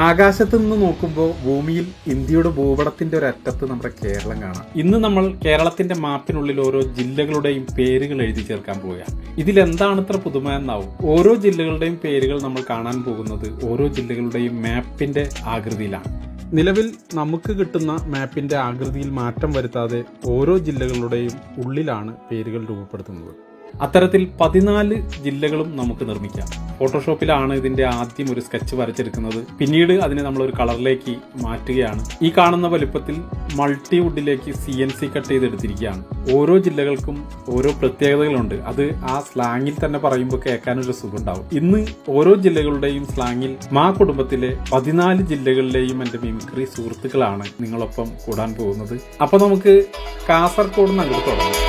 ആകാശത്ത് നിന്ന് നോക്കുമ്പോൾ ഭൂമിയിൽ ഇന്ത്യയുടെ ഭൂപടത്തിന്റെ ഒരു അറ്റത്ത് നമ്മുടെ കേരളം കാണാം. ഇന്ന് നമ്മൾ കേരളത്തിന്റെ മാപ്പിനുള്ളിൽ ഓരോ ജില്ലകളുടെയും പേരുകൾ എഴുതി ചേർക്കാൻ പോവുകയാണ്. ഇതിലെന്താണ് ഇത്ര പുതുമ എന്നാവും. ഓരോ ജില്ലകളുടെയും പേരുകൾ നമ്മൾ കാണാൻ പോകുന്നത് ഓരോ ജില്ലകളുടെയും മാപ്പിന്റെ ആകൃതിയിലാണ്. നിലവിൽ നമുക്ക് കിട്ടുന്ന മാപ്പിന്റെ ആകൃതിയിൽ മാറ്റം വരുത്താതെ ഓരോ ജില്ലകളുടെയും ഉള്ളിലാണ് പേരുകൾ രൂപപ്പെടുത്തുന്നത്. അത്തരത്തിൽ 14 ജില്ലകളും നമുക്ക് നിർമ്മിക്കാം. ഫോട്ടോഷോപ്പിലാണ് ഇതിന്റെ ആദ്യം ഒരു സ്കെച്ച് വരച്ചെടുക്കുന്നത്. പിന്നീട് അതിനെ നമ്മൾ ഒരു കളറിലേക്ക് മാറ്റുകയാണ്. ഈ കാണുന്ന വലുപ്പത്തിൽ മൾട്ടിവുഡിലേക്ക് CNC കട്ട് ചെയ്തെടുത്തിരിക്കുകയാണ്. ഓരോ ജില്ലകൾക്കും ഓരോ പ്രത്യേകതകളുണ്ട്. അത് ആ സ്ലാങ്ങിൽ തന്നെ പറയുമ്പോൾ കേൾക്കാനൊരു സുഖം ഉണ്ടാവും. ഇന്ന് ഓരോ ജില്ലകളുടെയും സ്ലാങ്ങിൽ മാ കുടുംബത്തിലെ 14 ജില്ലകളിലെയും എന്റെ മിമിക്രി സുഹൃത്തുക്കളാണ് നിങ്ങളൊപ്പം കൂടാൻ പോകുന്നത്. അപ്പൊ നമുക്ക് കാസർഗോഡ് നിന്ന് അങ്ങോട്ട് തുടങ്ങാം.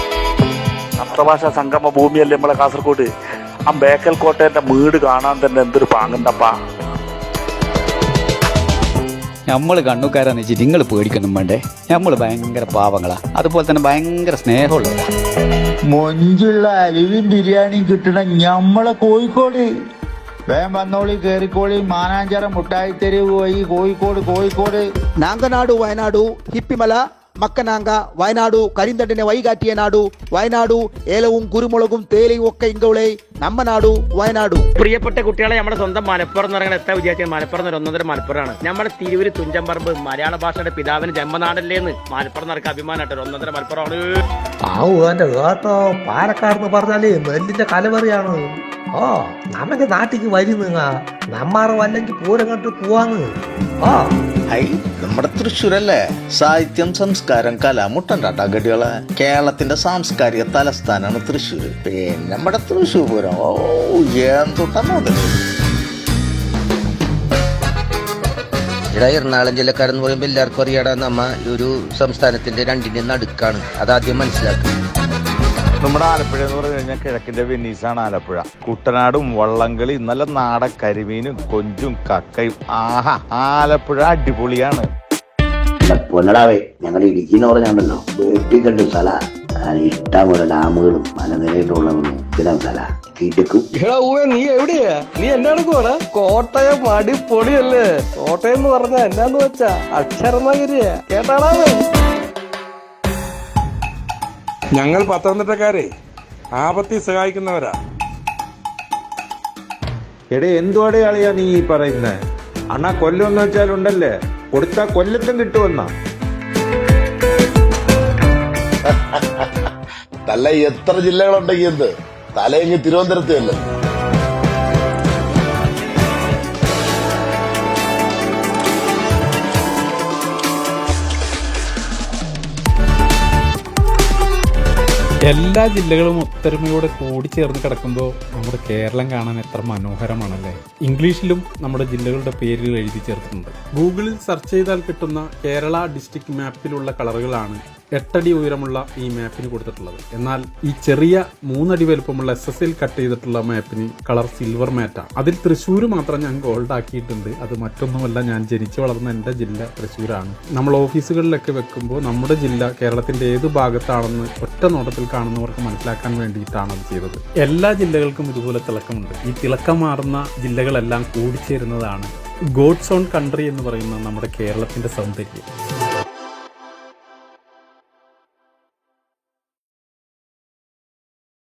സപ്തഭാഷ സംഗമ ഭൂമിയല്ലേ നമ്മളെ കാസർഗോഡ്. ആ ബേക്കൽ കോട്ടേന്റെ വീട് കാണാൻ തന്നെ എന്തൊരു പാങ്ങുണ്ടപ്പാ. നമ്മൾ കണ്ണുകാരാന്ന് വെച്ചിട്ട് നിങ്ങൾ പേടിക്കൊന്നും വേണ്ടേ. നമ്മൾ ഭയങ്കര പാവങ്ങളാ, അതുപോലെ തന്നെ ഭയങ്കര സ്നേഹമുള്ളവരാ. മൊഞ്ചുള്ള അലുവിൻ ബിരിയാണി കിട്ടണ ഞമ്മളെ കോഴിക്കോട്. വേഗം വന്നോളി, കേറിക്കോളി. മാനാഞ്ചിറ മുട്ടായി തെരുവ് പോയി കോഴിക്കോട്. നാങ്കനാടു വയനാടു ഹിപ്പിമല മക്കനാങ്ക വയനാടു കരിന്തണ്ടിനെ വൈകാറ്റിയ നാടു വയനാടു ഏലവും കുരുമുളകും തേയിലയും ഒക്കെ ഇങ്കോളെ നമ്മ നാടു വയനാടു. പ്രിയപ്പെട്ട കുട്ടികളെ, നമ്മുടെ സ്വന്തം മലപ്പുറം എന്ന് പറയുന്നത് എത്ര വിചാരിച്ചാൽ മലപ്പുറം ഒന്നൊന്നര മലപ്പുറമാണ്. നമ്മുടെ തിരുവൂര് തുഞ്ചമ്പറമ്പ് മലയാള ഭാഷയുടെ പിതാവിന് ജന്മനാടല്ലേന്ന് മലപ്പുറം നടക്കുക അഭിമാനമായിട്ട് ഒന്നൊന്നര മലപ്പുറമാണ്. എന്റെ കേട്ടോ, പാലക്കാട് പറഞ്ഞാലേ നെല്ലിന്റെ കലവറിയാണ്. നമുക്ക് നാട്ടിക്ക് വരുന്ന നമ്മാറ് വല്ലെങ്കിൽ പൂരം കണ്ട് പോവാന്ന്. നമ്മുടെ തൃശ്ശൂരല്ലേ സാഹിത്യം, സംസ്കാരം, കല മുട്ടണ്ടാട്ടാ ഗഡികളെ. കേരളത്തിന്റെ സാംസ്കാരിക തലസ്ഥാനാണ് തൃശ്ശൂര്. പിന്നെ നമ്മുടെ തൃശ്ശൂർ പൂരം എന്തൊട്ടാ മുതല്. ഇവിടെ എറണാകുളം ജില്ലക്കാരെന്ന് പറയുമ്പോൾ എല്ലാവർക്കും അറിയാടാ, നമ്മ ഒരു സംസ്ഥാനത്തിന്റെ രണ്ടിന്റെ നടുക്കാണ്. അതാദ്യം മനസ്സിലാക്കുക. നമ്മുടെ ആലപ്പുഴ എന്ന് പറഞ്ഞു കഴിഞ്ഞാൽ കിഴക്കിന്റെ വെനീസാണ് ആലപ്പുഴ. കുട്ടനാടും വള്ളംകളി, നല്ല നാടൻ കരിമീനും കൊഞ്ചും കക്കയും. ആഹാ, ആലപ്പുഴ അടിപൊളിയാണ്. പൊന്നടാവേ, ഞങ്ങളുടെ ഇടുക്കി എന്ന് പറഞ്ഞാണ്ടല്ലോ വെട്ടിക്കണ്ട് സ്ഥല. ഇഷ്ടംപോലെ ഡാമുകളും മലനിരയിട്ടുള്ളവരും സ്ഥലം സ്ഥല കിടക്കും. നീ എവിടെയാ? നീ എന്നാണ് പോടാ? കോട്ടയം അടിപൊളിയല്ലേ. കോട്ടയം എന്ന് പറഞ്ഞാ എന്നാന്ന് വെച്ചാ അക്ഷരനഗരിയാ, കേട്ടാടാവേ. ഞങ്ങൾ പത്തനംതിട്ടക്കാരെ ആപത്തി സഹായിക്കുന്നവരാ. എടേ, എന്തുവാടേ ആളിയാ നീ ഈ പറയുന്നേ? അണ്ണാ കൊല്ലം വെച്ചാലുണ്ടല്ലേ, കൊടുത്താ കൊല്ലത്തും കിട്ടുമെന്നാ. തല എത്ര ജില്ലകളുണ്ടെങ്കിൽ എന്ത്, തലയെങ്കിൽ തിരുവനന്തപുരത്ത് അല്ലേ. എല്ലാ ജില്ലകളും ഒത്തൊരുമയോടെ കൂടിച്ചേർന്ന് കിടക്കുമ്പോൾ നമ്മുടെ കേരളം കാണാൻ എത്ര മനോഹരമാണല്ലേ. ഇംഗ്ലീഷിലും നമ്മുടെ ജില്ലകളുടെ പേരുകൾ എഴുതി ചേർത്തിട്ടുണ്ട്. ഗൂഗിളിൽ സെർച്ച് ചെയ്താൽ കിട്ടുന്ന കേരള ഡിസ്ട്രിക്ട് മാപ്പിലുള്ള കളറുകളാണ് 8 അടി ഉയരമുള്ള ഈ മാപ്പിന് കൊടുത്തിട്ടുള്ളത്. എന്നാൽ ഈ ചെറിയ 3 അടി വലുപ്പമുള്ള SSL കട്ട് ചെയ്തിട്ടുള്ള മാപ്പിന് കളർ സിൽവർ മാറ്റാണ്. അതിൽ തൃശ്ശൂർ മാത്രം ഞാൻ ഗോൾഡ് ആക്കിയിട്ടുണ്ട്. അത് മറ്റൊന്നുമല്ല, ഞാൻ ജനിച്ചു വളർന്ന എൻ്റെ ജില്ല തൃശ്ശൂരാണ്. നമ്മൾ ഓഫീസുകളിലൊക്കെ വെക്കുമ്പോൾ നമ്മുടെ ജില്ല കേരളത്തിന്റെ ഏത് ഭാഗത്താണെന്ന് ഒറ്റ നോട്ടത്തിൽ കാണുന്നവർക്ക് മനസ്സിലാക്കാൻ വേണ്ടിയിട്ടാണ് അത് ചെയ്തത്. എല്ലാ ജില്ലകൾക്കും ഇതുപോലെ തിളക്കമുണ്ട്. ഈ തിളക്കമാർന്ന ജില്ലകളെല്ലാം കൂടിച്ചേരുന്നതാണ് ഗോഡ്സ് ഓൺ കൺട്രി എന്ന് പറയുന്ന നമ്മുടെ കേരളത്തിന്റെ സൗന്ദര്യം.